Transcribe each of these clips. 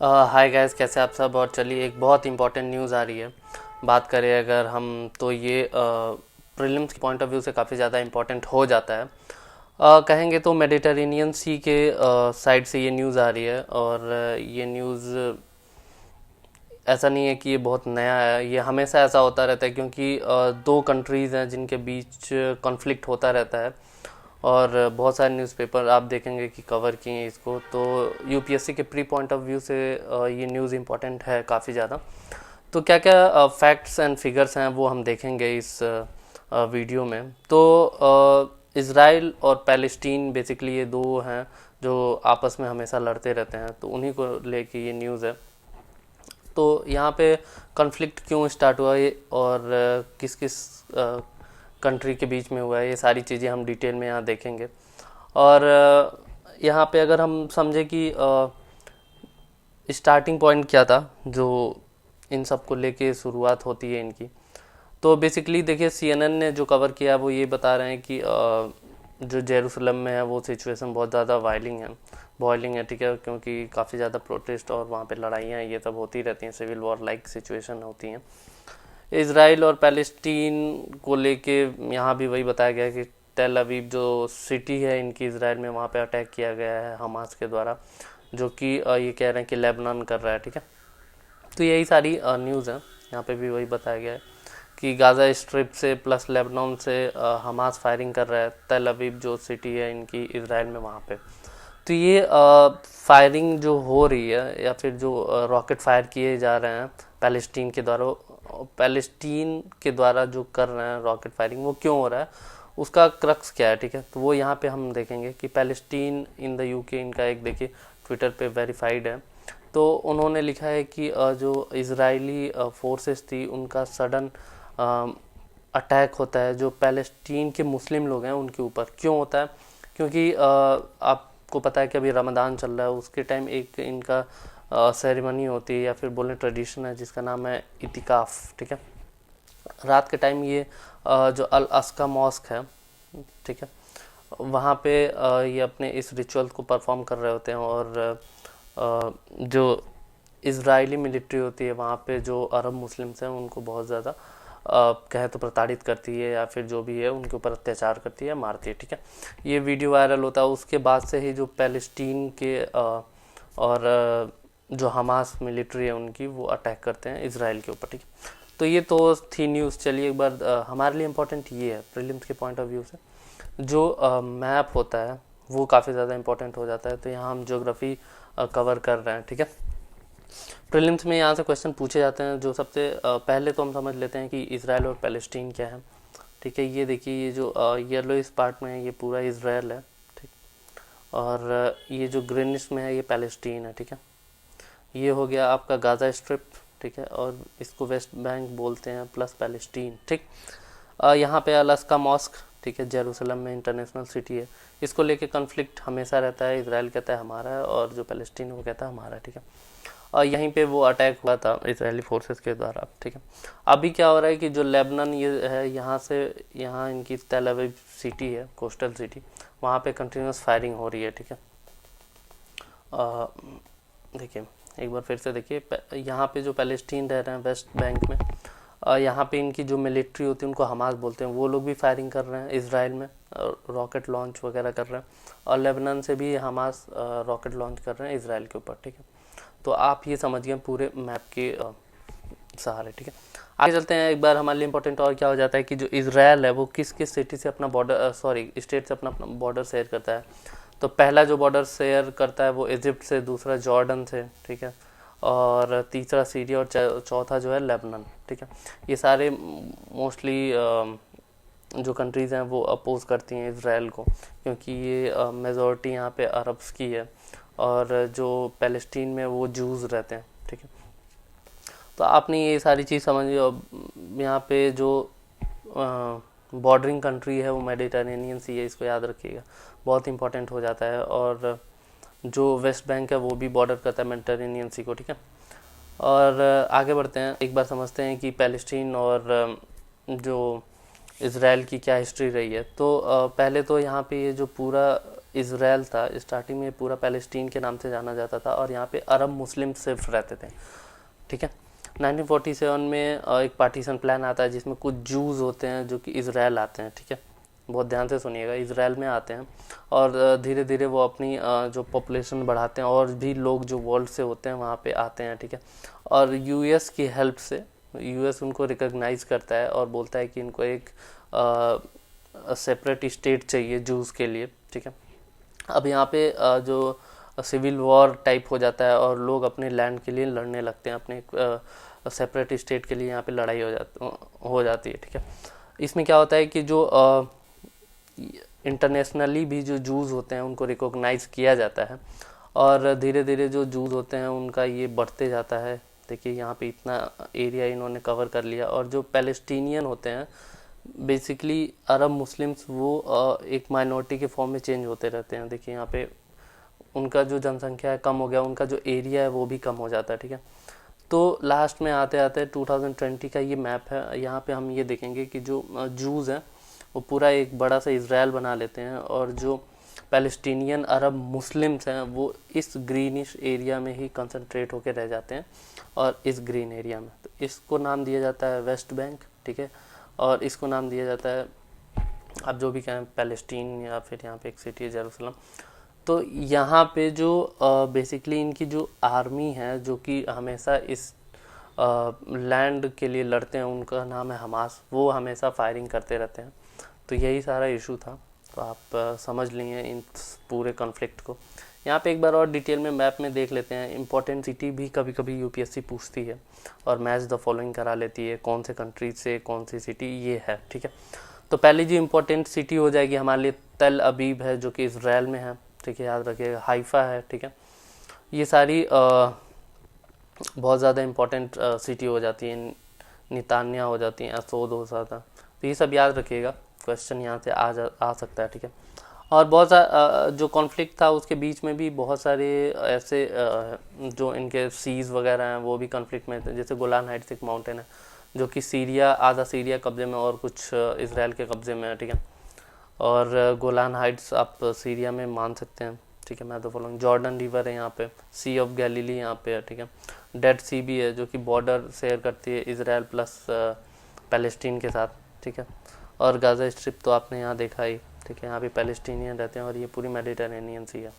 Hi guys, कैसे आप सब। और चलिए, एक बहुत इंपॉर्टेंट न्यूज़ आ रही है। बात करें अगर हम, तो ये प्रीलिम्स के पॉइंट ऑफ व्यू से काफ़ी ज़्यादा इंपॉर्टेंट हो जाता है। कहेंगे तो मेडिटेरेनियन सी के साइड से ये न्यूज़ आ रही है। और ये न्यूज़ ऐसा नहीं है कि ये बहुत नया है, ये हमेशा ऐसा होता रहता है, क्योंकि दो कंट्रीज़ हैं जिनके बीच कॉन्फ्लिक्ट होता रहता है। और बहुत सारे न्यूज़पेपर आप देखेंगे कि कवर किए हैं इसको। तो यूपीएससी के प्री पॉइंट ऑफ व्यू से ये न्यूज़ इम्पॉर्टेंट है काफ़ी ज़्यादा। तो क्या क्या फैक्ट्स एंड फिगर्स हैं वो हम देखेंगे इस वीडियो में। तो इसराइल और पैलेस्टीन बेसिकली ये दो हैं जो आपस में हमेशा लड़ते रहते हैं, तो उन्हीं को लेके ये न्यूज़ है। तो यहाँ पे कॉन्फ्लिक्ट क्यों स्टार्ट हुआ ये, और किस किस कंट्री के बीच में हुआ है, ये सारी चीज़ें हम डिटेल में यहाँ देखेंगे। और यहाँ पे अगर हम समझे कि स्टार्टिंग पॉइंट क्या था जो इन सब को लेके शुरुआत होती है इनकी, तो बेसिकली देखिए सीएनएन ने जो कवर किया वो ये बता रहे हैं कि जो जेरूसलम में है वो सिचुएशन बहुत ज़्यादा बॉइलिंग है, ठीक है, क्योंकि काफ़ी ज़्यादा प्रोटेस्ट और वहाँ पे लड़ाइयाँ ये सब होती रहती हैं, सिविल वॉर लाइक सिचुएशन होती हैं। इसराइल और पैलेस्टीन को लेके यहाँ भी वही बताया गया है कि टेल अवीव जो सिटी है इनकी इसराइल में, वहाँ पे अटैक किया गया है हमास के द्वारा, जो कि ये कह रहे हैं कि लेबनान कर रहा है, ठीक है। तो यही सारी न्यूज़ है, यहाँ पे भी वही बताया गया है कि गाज़ा स्ट्रिप से प्लस लेबनान से हमास फायरिंग कर रहा है टेल अवीव जो सिटी है इनकी इसराइल में, वहाँ पे। तो ये फायरिंग जो हो रही है या फिर जो रॉकेट फायर किए जा रहे हैं पैलेस्टीन के द्वारा जो कर रहे हैं रॉकेट फायरिंग, वो क्यों हो रहा है, उसका क्रक्स क्या है, ठीक है। तो वो यहाँ पे हम देखेंगे कि पैलेस्टीन इन द यूके, इनका एक देखिए ट्विटर पे वेरीफाइड है। तो उन्होंने लिखा है कि जो इजरायली फोर्सेस थी उनका सडन अटैक होता है जो पैलेस्टीन के मुस्लिम लोग हैं उनके ऊपर। क्यों होता है? क्योंकि आपको पता है कि अभी रमज़ान चल रहा है, उसके टाइम एक इनका सेरेमनी होती है या फिर बोलें ट्रेडिशन है जिसका नाम है इतिकाफ़, ठीक है। रात के टाइम ये जो अल अस्का मॉस्क है, ठीक है, वहाँ पे ये अपने इस रिचुअल को परफॉर्म कर रहे होते हैं। और जो इजरायली मिलिट्री होती है वहाँ पे जो अरब मुस्लिम्स हैं उनको बहुत ज़्यादा कहे तो प्रताड़ित करती है या फिर जो भी है उनके ऊपर अत्याचार करती है, मारती है, ठीक है। ये वीडियो वायरल होता है, उसके बाद से ही जो पैलेस्टीन के और जो हमास मिलिट्री है उनकी, वो अटैक करते हैं इसराइल के ऊपर, ठीक है। तो ये तो थी न्यूज़। चलिए एक बार हमारे लिए इम्पोर्टेंट ये है प्रीलिम्स के पॉइंट ऑफ व्यू से, जो मैप होता है वो काफ़ी ज़्यादा इंपॉर्टेंट हो जाता है। तो यहाँ हम ज्योग्राफी कवर कर रहे हैं, ठीक है। प्रीलिम्स में यहाँ से क्वेश्चन पूछे जाते हैं। जो सबसे पहले तो हम समझ लेते हैं कि इसराइल और पैलेस्टीन क्या है, ठीक है। ये देखिए, ये जो येलो इस पार्ट में है ये पूरा इसराइल है, ठीक। और ये जो ग्रीनिश में है ये पैलेस्टीन है, ठीक है। ये हो गया आपका गाज़ा स्ट्रिप, ठीक है, और इसको वेस्ट बैंक बोलते हैं प्लस पैलेस्टीन, ठीक। यहाँ पे अलास्का मॉस्क, ठीक है, जेरूसलम में इंटरनेशनल सिटी है। इसको लेके कॉन्फ्लिक्ट हमेशा रहता है, इसराइल कहता है हमारा है और जो पैलेस्टीन वो कहता है हमारा है, ठीक है। और यहीं पे वो अटैक हुआ था इसराइली फोर्सेस के द्वारा, ठीक है। अभी क्या हो रहा है कि जो लेबनान ये है, यहाँ से यहाँ इनकी तेल अवीव सिटी है, कोस्टल सिटी, वहाँ पे कंटिन्यूस फायरिंग हो रही है, ठीक है। देखिए एक बार फिर से देखिए, यहाँ पे जो पैलेस्टीन रह रहे हैं वेस्ट बैंक में, यहाँ पे इनकी जो मिलिट्री होती है उनको हमास बोलते हैं, वो लोग भी फायरिंग कर रहे हैं इसराइल में, रॉकेट लॉन्च वगैरह कर रहे हैं। और लेबनान से भी हमास रॉकेट लॉन्च कर रहे हैं इसराइल के ऊपर, ठीक है। तो आप ये समझ गए पूरे मैप के सहारे, ठीक है। आगे चलते हैं। एक बार हमारे लिए इंपॉर्टेंट और क्या हो जाता है कि जो इसराइल है वो किस किस सिटी से अपना बॉर्डर स्टेट से अपना बॉर्डर शेयर करता है। तो पहला जो बॉर्डर शेयर करता है वो इजिप्ट से, दूसरा जॉर्डन से, ठीक है, और तीसरा सीरिया और चौथा जो है लेबनान, ठीक है। ये सारे मोस्टली जो कंट्रीज़ हैं वो अपोज करती हैं इसराइल को, क्योंकि ये मेजॉरिटी यहाँ पे अरब्स की है और जो पैलेस्टीन में वो जूस रहते हैं, ठीक है। तो आपने ये सारी चीज़ समझी। और यहाँ पे जो बॉर्डरिंग कंट्री है वो मेडिटेरेनियन सी है, इसको याद रखिएगा, बहुत इंपॉर्टेंट हो जाता है। और जो वेस्ट बैंक है वो भी बॉर्डर करता है मेडिटेरेनियन सी को, ठीक है। और आगे बढ़ते हैं, एक बार समझते हैं कि पैलेस्टीन और जो इसराइल की क्या हिस्ट्री रही है। तो पहले तो यहाँ पे ये जो पूरा इसराइल था, स्टार्टिंग में पूरा पैलेस्टीन के नाम से जाना जाता था और यहाँ पे अरब मुस्लिम सिर्फ रहते थे, ठीक है। 1947 में एक पार्टीशन प्लान आता है जिसमें कुछ जूस होते हैं जो कि इसराइल आते हैं, ठीक है, बहुत ध्यान से सुनिएगा, इसराइल में आते हैं और धीरे धीरे वो अपनी जो पॉपुलेशन बढ़ाते हैं और भी लोग जो वर्ल्ड से होते हैं वहाँ पे आते हैं, ठीक है। और यूएस की हेल्प से यूएस उनको रिकॉग्नाइज करता है और बोलता है कि इनको एक सेपरेट स्टेट चाहिए जूस के लिए, ठीक है। अब यहाँ पे जो सिविल वॉर टाइप हो जाता है और लोग अपने लैंड के लिए लड़ने लगते हैं, अपने सेपरेट स्टेट के लिए यहाँ पे लड़ाई हो जाती है, ठीक है। इसमें क्या होता है कि जो इंटरनेशनली भी जो जूस होते हैं उनको रिकॉग्नाइज किया जाता है और धीरे धीरे जो जूस होते हैं उनका ये बढ़ते जाता है। देखिए यहाँ पे इतना एरिया इन्होंने कवर कर लिया और जो पैलेस्टीनियन होते हैं बेसिकली अरब मुस्लिम्स वो एक माइनॉरिटी के फॉर्म में चेंज होते रहते हैं। देखिए यहाँ पे उनका जो जनसंख्या है कम हो गया, उनका जो एरिया है वो भी कम हो जाता है, ठीक है। तो लास्ट में आते आते 2020 का ये मैप है, यहाँ पे हम ये देखेंगे कि जो जूज़ हैं वो पूरा एक बड़ा सा इसराइल बना लेते हैं और जो पैलेस्टीनियन अरब मुस्लिम्स हैं वो इस ग्रीनिश एरिया में ही कंसंट्रेट होकर रह जाते हैं और इस ग्रीन एरिया में, तो इसको नाम दिया जाता है वेस्ट बैंक, ठीक है। और इसको नाम दिया जाता है, आप जो भी कहें, पैलेस्टीन या फिर यहाँ पे एक सिटी है जेरूसलम। तो यहाँ पे जो बेसिकली इनकी जो आर्मी है जो कि हमेशा इस लैंड के लिए लड़ते हैं, उनका नाम है हमास, वो हमेशा फायरिंग करते रहते हैं। तो यही सारा इशू था, तो आप समझ लिए इन पूरे कॉन्फ्लिक्ट को। यहाँ पे एक बार और डिटेल में मैप में देख लेते हैं। इंपॉर्टेंट सिटी भी कभी कभी यूपीएससी पूछती है और मैच द फॉलोइंग करा लेती है, कौन से कंट्री से कौन सी सिटी ये है, ठीक है। तो पहली जो इम्पोर्टेंट सिटी हो जाएगी हमारे लिए तल अबीब है जो कि इसराइल में है, ठीक है, याद रखिएगा। हाइफा है, ठीक है। ये सारी बहुत ज़्यादा इम्पोर्टेंट सिटी हो जाती है, नितान्या हो जाती हैं, असोद हो जाता है, तो ये सब याद रखिएगा, क्वेश्चन यहाँ से आ सकता है, ठीक है। और बहुत सारा जो कॉन्फ्लिक्ट था उसके बीच में भी बहुत सारे ऐसे जो इनके सीज़ वगैरह हैं वो भी कॉन्फ्लिक्ट में थे, जैसे गोलान हाइट्स एक माउंटेन है जो कि सीरिया, आधा सीरिया कब्जे में और कुछ इसराइल के कब्जे में है, ठीक है। और गोलान हाइट्स आप सीरिया में मान सकते हैं, ठीक है। मैं तो फॉलोइंग जॉर्डन रिवर है यहाँ पे, सी ऑफ गैलीली यहाँ पे है, ठीक है। डेड सी भी है जो कि बॉर्डर शेयर करती है इसराइल प्लस पैलेस्टीन के साथ, ठीक है। और गाज़ा स्ट्रिप तो आपने यहाँ देखा ही, ठीक है, यहाँ पे पैलेस्टीनियन रहते हैं और ये पूरी मेडिटेरेनियन सी है,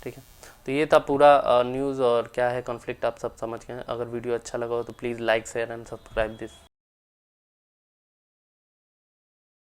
ठीक है। तो ये था पूरा न्यूज़ और क्या है कॉन्फ्लिक्ट, आप सब समझ गए हैं। अगर वीडियो अच्छा लगा हो तो please like share and subscribe this.